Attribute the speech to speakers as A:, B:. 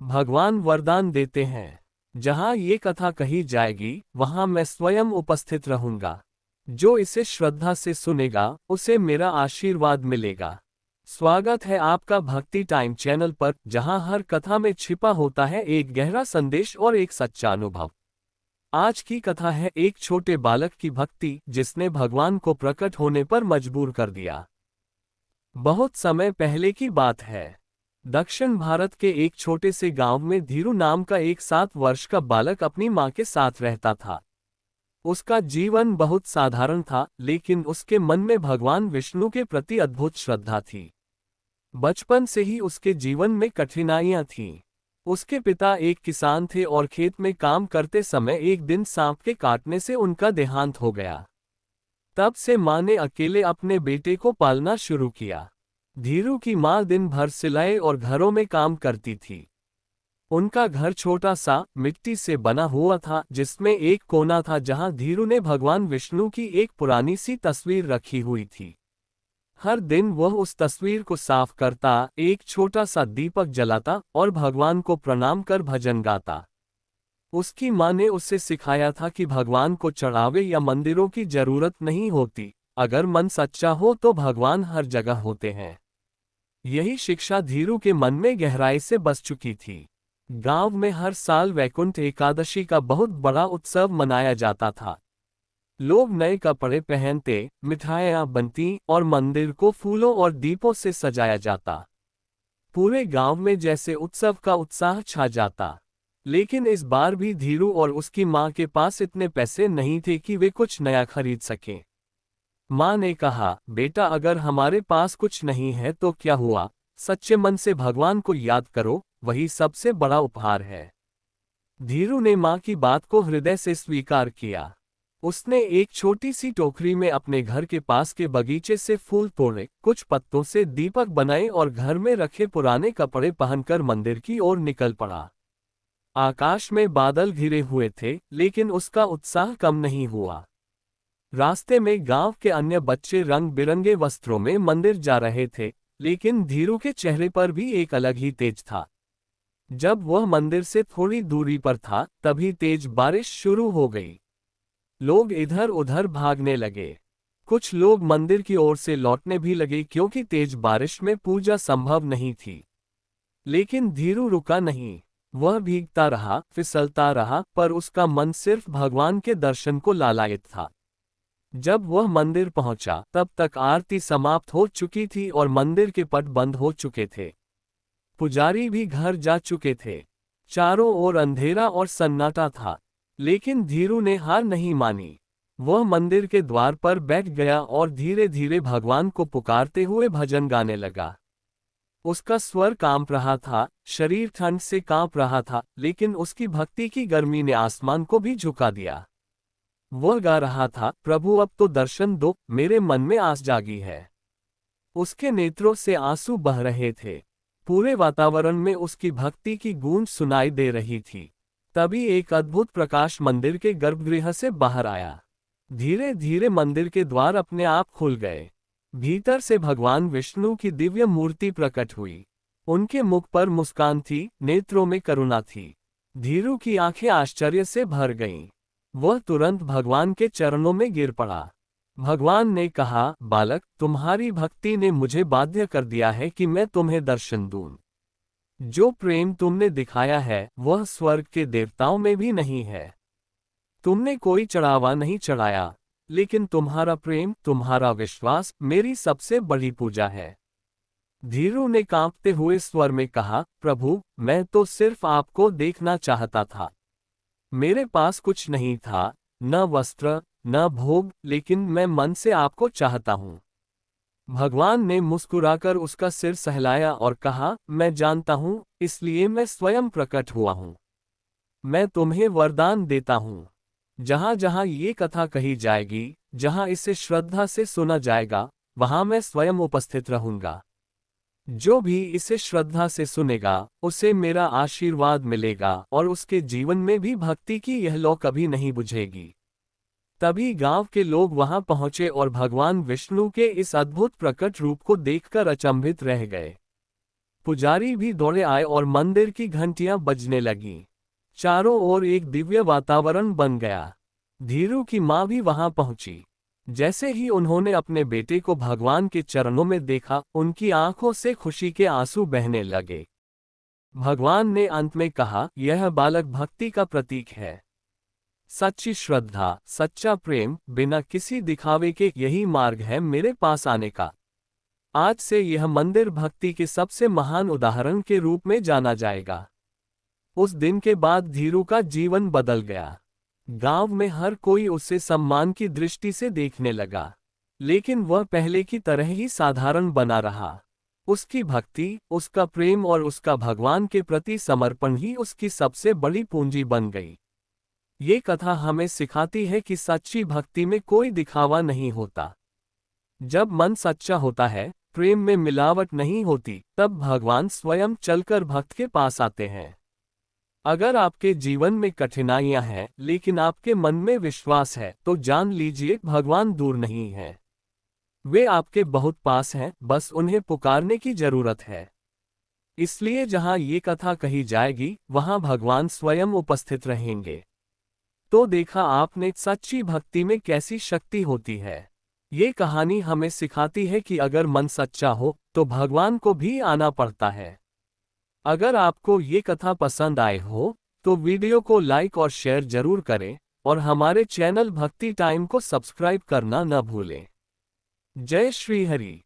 A: भगवान वरदान देते हैं, जहां ये कथा कही जाएगी वहां मैं स्वयं उपस्थित रहूंगा। जो इसे श्रद्धा से सुनेगा उसे मेरा आशीर्वाद मिलेगा। स्वागत है आपका भक्ति टाइम चैनल पर, जहां हर कथा में छिपा होता है एक गहरा संदेश और एक सच्चा अनुभव। आज की कथा है एक छोटे बालक की भक्ति जिसने भगवान को प्रकट होने पर मजबूर कर दिया। बहुत समय पहले की बात है। दक्षिण भारत के एक छोटे से गांव में धीरू नाम का एक 7 वर्ष का बालक अपनी मां के साथ रहता था। उसका जीवन बहुत साधारण था, लेकिन उसके मन में भगवान विष्णु के प्रति अद्भुत श्रद्धा थी। बचपन से ही उसके जीवन में कठिनाइयां थीं। उसके पिता एक किसान थे और खेत में काम करते समय एक दिन सांप के काटने से उनका देहांत हो गया। तब से मां ने अकेले अपने बेटे को पालना शुरू किया। धीरू की मां दिन भर सिलाई और घरों में काम करती थी। उनका घर छोटा सा मिट्टी से बना हुआ था, जिसमें एक कोना था जहां धीरू ने भगवान विष्णु की एक पुरानी सी तस्वीर रखी हुई थी। हर दिन वह उस तस्वीर को साफ करता, एक छोटा सा दीपक जलाता और भगवान को प्रणाम कर भजन गाता। उसकी मां ने उसे सिखाया था कि भगवान को चढ़ावे या मंदिरों की जरूरत नहीं होती, अगर मन सच्चा हो तो भगवान हर जगह होते हैं। यही शिक्षा धीरू के मन में गहराई से बस चुकी थी। गांव में हर साल वैकुंठ एकादशी का बहुत बड़ा उत्सव मनाया जाता था। लोग नए कपड़े पहनते, मिठाइयां बनती और मंदिर को फूलों और दीपों से सजाया जाता। पूरे गांव में जैसे उत्सव का उत्साह छा जाता। लेकिन इस बार भी धीरू और उसकी मां के पास इतने पैसे नहीं थे कि वे कुछ नया खरीद सकें। मां ने कहा, बेटा अगर हमारे पास कुछ नहीं है तो क्या हुआ, सच्चे मन से भगवान को याद करो, वही सबसे बड़ा उपहार है। धीरू ने मां की बात को हृदय से स्वीकार किया। उसने एक छोटी सी टोकरी में अपने घर के पास के बगीचे से फूल तोड़े, कुछ पत्तों से दीपक बनाए और घर में रखे पुराने कपड़े पहनकर मंदिर की ओर निकल पड़ा। आकाश में बादल घिरे हुए थे, लेकिन उसका उत्साह कम नहीं हुआ। रास्ते में गांव के अन्य बच्चे रंग बिरंगे वस्त्रों में मंदिर जा रहे थे, लेकिन धीरू के चेहरे पर भी एक अलग ही तेज था। जब वह मंदिर से थोड़ी दूरी पर था, तभी तेज बारिश शुरू हो गई। लोग इधर उधर भागने लगे। कुछ लोग मंदिर की ओर से लौटने भी लगे क्योंकि तेज बारिश में पूजा संभव नहीं थी। लेकिन धीरू रुका नहीं। वह भीगता रहा, फिसलता रहा, पर उसका मन सिर्फ भगवान के दर्शन को लालायित था। जब वह मंदिर पहुंचा, तब तक आरती समाप्त हो चुकी थी और मंदिर के पट बंद हो चुके थे। पुजारी भी घर जा चुके थे। चारों ओर अंधेरा और सन्नाटा था, लेकिन धीरू ने हार नहीं मानी। वह मंदिर के द्वार पर बैठ गया और धीरे धीरे भगवान को पुकारते हुए भजन गाने लगा। उसका स्वर कांप रहा था, शरीर ठंड से कांप रहा था, लेकिन उसकी भक्ति की गर्मी ने आसमान को भी झुका दिया। वह गा रहा था, प्रभु अब तो दर्शन दो, मेरे मन में आस जागी है। उसके नेत्रों से आंसू बह रहे थे। पूरे वातावरण में उसकी भक्ति की गूंज सुनाई दे रही थी। तभी एक अद्भुत प्रकाश मंदिर के गर्भगृह से बाहर आया। धीरे धीरे मंदिर के द्वार अपने आप खुल गए। भीतर से भगवान विष्णु की दिव्य मूर्ति प्रकट हुई। उनके मुख पर मुस्कान थी, नेत्रों में करुणा थी। धीरू की आंखें आश्चर्य से भर गईं। वह तुरंत भगवान के चरणों में गिर पड़ा। भगवान ने कहा, बालक, तुम्हारी भक्ति ने मुझे बाध्य कर दिया है कि मैं तुम्हें दर्शन दूं। जो प्रेम तुमने दिखाया है वह स्वर्ग के देवताओं में भी नहीं है। तुमने कोई चढ़ावा नहीं चढ़ाया, लेकिन तुम्हारा प्रेम, तुम्हारा विश्वास मेरी सबसे बड़ी पूजा है। धीरू ने कांपते हुए स्वर में कहा, प्रभु, मैं तो सिर्फ आपको देखना चाहता था। मेरे पास कुछ नहीं था, न वस्त्र न भोग, लेकिन मैं मन से आपको चाहता हूँ। भगवान ने मुस्कुराकर उसका सिर सहलाया और कहा, मैं जानता हूँ, इसलिए मैं स्वयं प्रकट हुआ हूँ। मैं तुम्हें वरदान देता हूँ। जहाँ जहाँ ये कथा कही जाएगी, जहाँ इसे श्रद्धा से सुना जाएगा, वहाँ मैं स्वयं उपस्थित रहूंगा। जो भी इसे श्रद्धा से सुनेगा, उसे मेरा आशीर्वाद मिलेगा और उसके जीवन में भी भक्ति की यह लौ कभी नहीं बुझेगी। तभी गांव के लोग वहां पहुंचे और भगवान विष्णु के इस अद्भुत प्रकट रूप को देखकर अचंभित रह गए। पुजारी भी दौड़े आए और मंदिर की घंटियां बजने लगीं। चारों ओर एक दिव्य वातावरण बन गया। धीरू की माँ भी वहां पहुंची। जैसे ही उन्होंने अपने बेटे को भगवान के चरणों में देखा, उनकी आंखों से खुशी के आंसू बहने लगे। भगवान ने अंत में कहा, यह बालक भक्ति का प्रतीक है। सच्ची श्रद्धा, सच्चा प्रेम, बिना किसी दिखावे के, यही मार्ग है मेरे पास आने का। आज से यह मंदिर भक्ति के सबसे महान उदाहरण के रूप में जाना जाएगा। उस दिन के बाद धीरू का जीवन बदल गया। गांव में हर कोई उसे सम्मान की दृष्टि से देखने लगा, लेकिन वह पहले की तरह ही साधारण बना रहा। उसकी भक्ति, उसका प्रेम और उसका भगवान के प्रति समर्पण ही उसकी सबसे बड़ी पूंजी बन गई। ये कथा हमें सिखाती है कि सच्ची भक्ति में कोई दिखावा नहीं होता। जब मन सच्चा होता है, प्रेम में मिलावट नहीं होती, तब भगवान स्वयं चलकर भक्त के पास आते हैं। अगर आपके जीवन में कठिनाइयां हैं, लेकिन आपके मन में विश्वास है, तो जान लीजिए भगवान दूर नहीं है। वे आपके बहुत पास हैं, बस उन्हें पुकारने की जरूरत है। इसलिए जहां ये कथा कही जाएगी, वहां भगवान स्वयं उपस्थित रहेंगे। तो देखा आपने, सच्ची भक्ति में कैसी शक्ति होती है। ये कहानी हमें सिखाती है कि अगर मन सच्चा हो, तो भगवान को भी आना पड़ता है। अगर आपको ये कथा पसंद आए हो, तो वीडियो को लाइक और शेयर जरूर करें, और हमारे चैनल भक्ति टाइम को सब्सक्राइब करना न भूलें। जय श्री हरि।